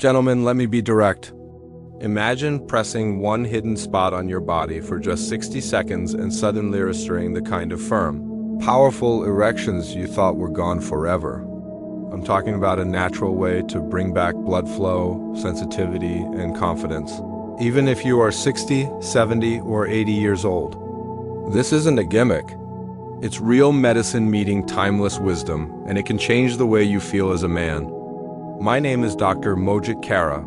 Gentlemen, let me be direct. Imagine pressing one hidden spot on your body for just 60 seconds and suddenly restoring the kind of firm, powerful erections you thought were gone forever. I'm talking about a natural way to bring back blood flow, sensitivity, and confidence, even if you are 60, 70, or 80 years old. This isn't a gimmick. It's real medicine meeting timeless wisdom, and it can change the way you feel as a man. My name is Dr. Mojit Kara.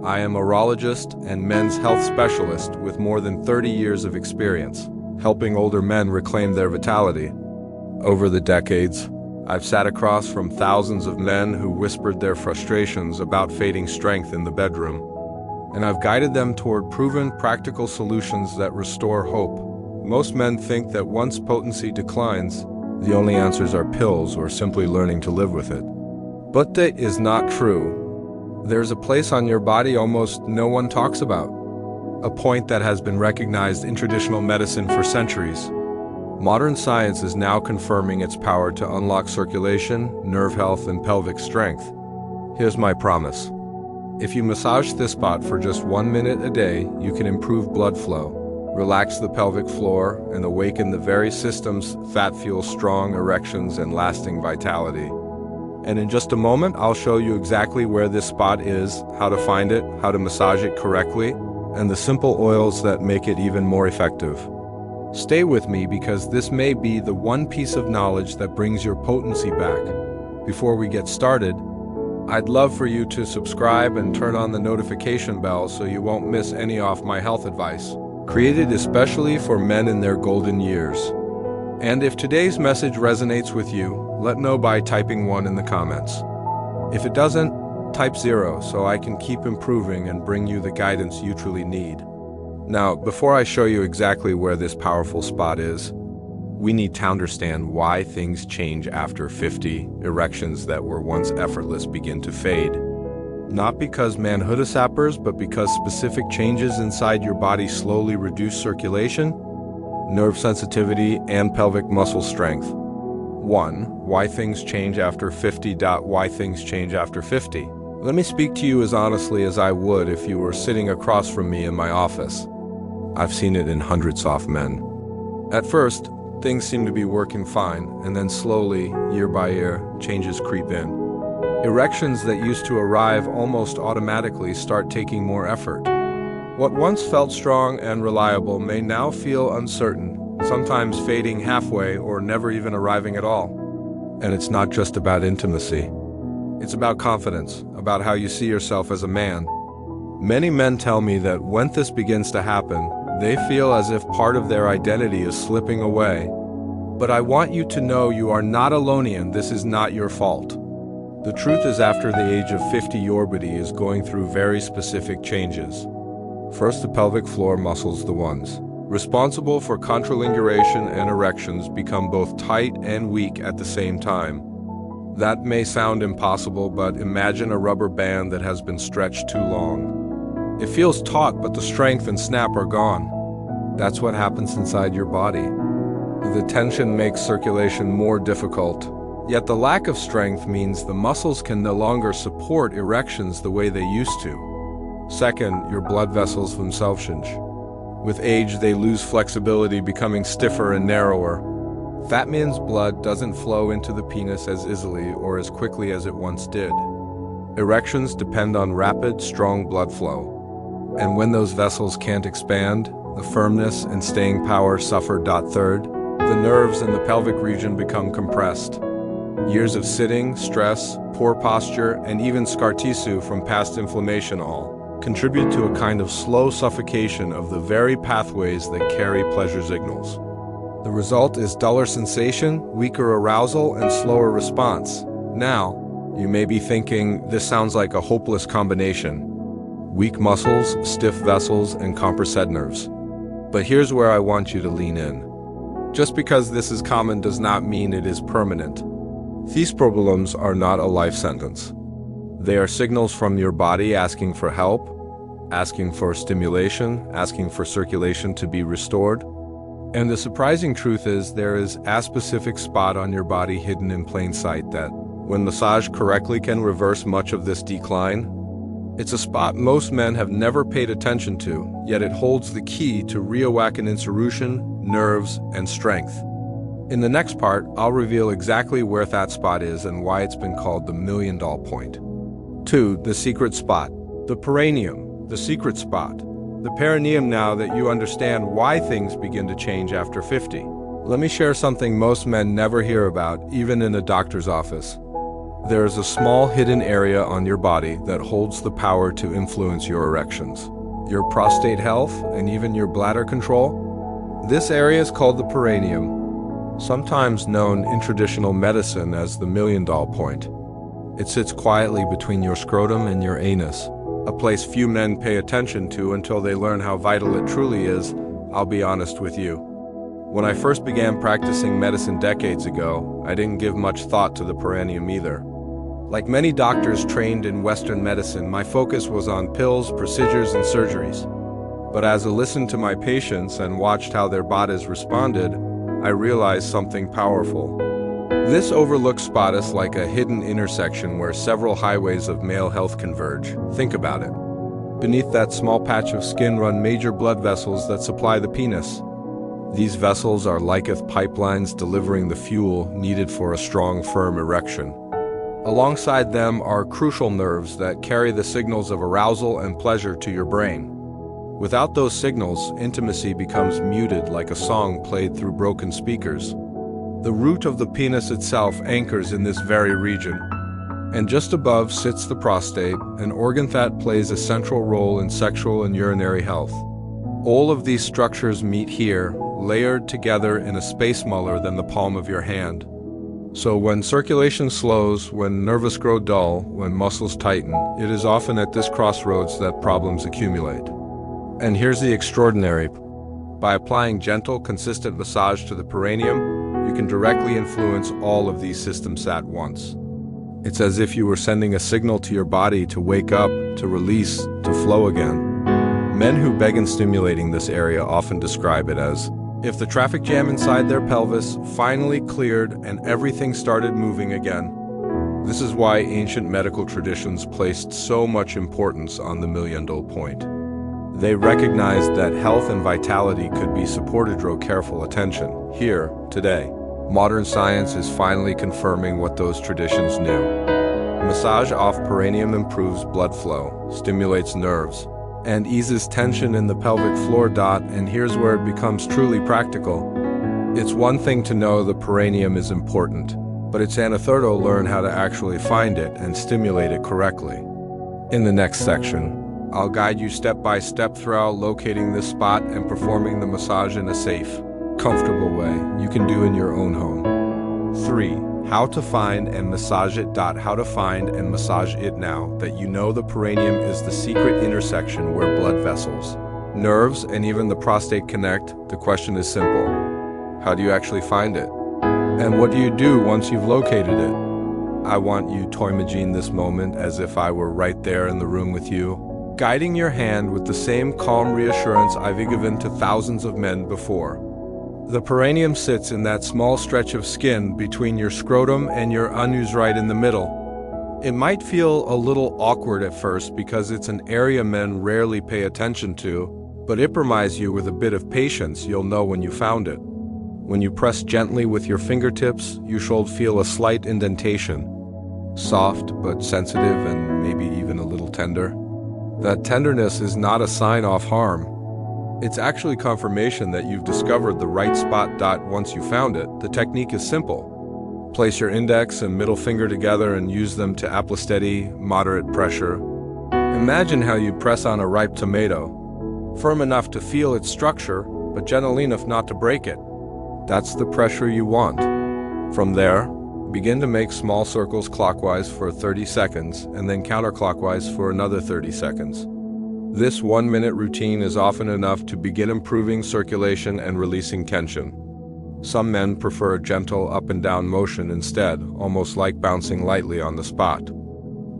I am a urologist and men's health specialist with more than 30 years of experience, helping older men reclaim their vitality. Over the decades, I've sat across from thousands of men who whispered their frustrations about fading strength in the bedroom, and I've guided them toward proven, practical solutions that restore hope. Most men think that once potency declines, the only answers are pills or simply learning to live with it. But that is not true. There's a place on your body almost no one talks about, a point that has been recognized in traditional medicine for centuries. Modern science is now confirming its power to unlock circulation, nerve health, and pelvic strength. Here's my promise. If you massage this spot for just 1 minute a day, you can improve blood flow, relax the pelvic floor, and awaken the very systems that fuel strong erections and lasting vitality. And in just a moment, I'll show you exactly where this spot is, how to find it, how to massage it correctly, and the simple oils that make it even more effective. Stay with me because this may be the one piece of knowledge that brings your potency back. Before we get started, I'd love for you to subscribe and turn on the notification bell so you won't miss any of my health advice, created especially for men in their golden years. And if today's message resonates with you, let know by typing 1 in the comments. If it doesn't, type 0 so I can keep improving and bring you the guidance you truly need. Now, before I show you exactly where this powerful spot is, we need to understand why things change after 50. Erections that were once effortless begin to fade. Not because manhood is sappers, but because specific changes inside your body slowly reduce circulation, nerve sensitivity, and pelvic muscle strength. 1. Why things change after 50. Why things change after 50. Let me speak to you as honestly as I would if you were sitting across from me in my office. I've seen it in hundreds of men. At first, things seem to be working fine, and then slowly, year by year, changes creep in. Erections that used to arrive almost automatically start taking more effort. What once felt strong and reliable may now feel uncertain, sometimes fading halfway or never even arriving at all. And it's not just about intimacy. It's about confidence, about how you see yourself as a man. Many men tell me that when this begins to happen, they feel as if part of their identity is slipping away. But I want you to know you are not alone, and this is not your fault. The truth is, after the age of 50, your body is going through very specific changes. First, the pelvic floor muscles, the ones responsible for contralingulation and erections, become both tight and weak at the same time. That may sound impossible, but imagine a rubber band that has been stretched too long. It feels taut, but the strength and snap are gone. That's what happens inside your body. The tension makes circulation more difficult, yet the lack of strength means the muscles can no longer support erections the way they used to. Second, your blood vessels themselves change. With age, they lose flexibility, becoming stiffer and narrower. That means blood doesn't flow into the penis as easily or as quickly as it once did. Erections depend on rapid, strong blood flow. And when those vessels can't expand, the firmness and staying power suffer. Third, the nerves in the pelvic region become compressed. Years of sitting, stress, poor posture, and even scar tissue from past inflammation all contribute to a kind of slow suffocation of the very pathways that carry pleasure signals. The result is duller sensation, weaker arousal, and slower response. Now, you may be thinking, this sounds like a hopeless combination. Weak muscles, stiff vessels, and compressed nerves. But here's where I want you to lean in. Just because this is common does not mean it is permanent. These problems are not a life sentence. They are signals from your body asking for help, asking for stimulation, asking for circulation to be restored. And the surprising truth is there is a specific spot on your body hidden in plain sight that, when massaged correctly, can reverse much of this decline. It's a spot most men have never paid attention to, yet it holds the key to reawaken intuition, nerves, and strength. In the next part, I'll reveal exactly where that spot is and why it's been called the million-dollar point. 2. The secret spot. The perineum, the secret spot. The perineum. Now that you understand why things begin to change after 50. Let me share something most men never hear about, even in a doctor's office. There is a small hidden area on your body that holds the power to influence your erections, your prostate health, and even your bladder control. This area is called the perineum, sometimes known in traditional medicine as the million-dollar point. It sits quietly between your scrotum and your anus, a place few men pay attention to until they learn how vital it truly is. I'll be honest with you. When I first began practicing medicine decades ago, I didn't give much thought to the perineum either. Like many doctors trained in Western medicine, my focus was on pills, procedures, and surgeries. But as I listened to my patients and watched how their bodies responded, I realized something powerful. This overlooked spot is like a hidden intersection where several highways of male health converge. Think about it. Beneath that small patch of skin run major blood vessels that supply the penis. These vessels are like pipelines delivering the fuel needed for a strong, firm erection. Alongside them are crucial nerves that carry the signals of arousal and pleasure to your brain. Without those signals, intimacy becomes muted like a song played through broken speakers. The root of the penis itself anchors in this very region. And just above sits the prostate, an organ that plays a central role in sexual and urinary health. All of these structures meet here, layered together in a space smaller than the palm of your hand. So when circulation slows, when nerves grow dull, when muscles tighten, it is often at this crossroads that problems accumulate. And here's the extraordinary. By applying gentle, consistent massage to the perineum, you can directly influence all of these systems at once. It's as if you were sending a signal to your body to wake up, to release, to flow again. Men who begin stimulating this area often describe it as if the traffic jam inside their pelvis finally cleared and everything started moving again. This is why ancient medical traditions placed so much importance on the million-dollar point. They recognized that health and vitality could be supported through careful attention. Here, today, modern science is finally confirming what those traditions knew. Massage off perineum improves blood flow, stimulates nerves, and eases tension in the pelvic floor. And here's where it becomes truly practical. It's one thing to know the perineum is important, but it's another to learn how to actually find it and stimulate it correctly. In the next section, I'll guide you step by step throughout locating this spot and performing the massage in a safe, comfortable way you can do in your own home. 3. How to find and massage it. How to find and massage it. Now that you know the perineum is the secret intersection where blood vessels, nerves, and even the prostate connect, the question is simple. How do you actually find it? And what do you do once you've located it? I want you to imagine this moment as if I were right there in the room with you, guiding your hand with the same calm reassurance I've given to thousands of men before. The perineum sits in that small stretch of skin between your scrotum and your anus, right in the middle. It might feel a little awkward at first because it's an area men rarely pay attention to, but I promise you with a bit of patience you'll know when you found it. When you press gently with your fingertips, you should feel a slight indentation. Soft but sensitive and maybe even a little tender. That tenderness is not a sign of harm. It's actually confirmation that you've discovered the right spot. Once you found it, the technique is simple. Place your index and middle finger together and use them to apply steady, moderate pressure. Imagine how you'd press on a ripe tomato, firm enough to feel its structure, but gentle enough not to break it. That's the pressure you want. From there, begin to make small circles clockwise for 30 seconds and then counterclockwise for another 30 seconds. This 1-minute routine is often enough to begin improving circulation and releasing tension. Some men prefer a gentle up and down motion instead, almost like bouncing lightly on the spot.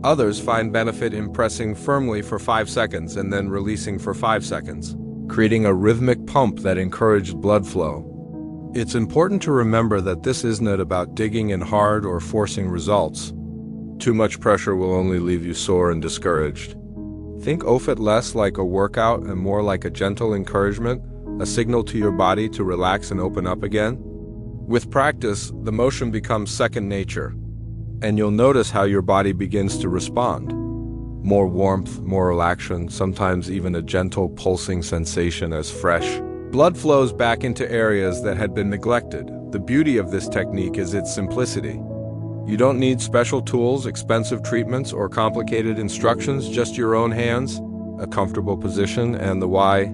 Others find benefit in pressing firmly for 5 seconds and then releasing for 5 seconds, creating a rhythmic pump that encourages blood flow. It's important to remember that this isn't about digging in hard or forcing results. Too much pressure will only leave you sore and discouraged. Think of it less like a workout and more like a gentle encouragement, a signal to your body to relax and open up again. With practice, the motion becomes second nature, and you'll notice how your body begins to respond. More warmth, more relaxation, sometimes even a gentle pulsing sensation as fresh blood flows back into areas that had been neglected. The beauty of this technique is its simplicity. You don't need special tools, expensive treatments, or complicated instructions, just your own hands, a comfortable position, and the why.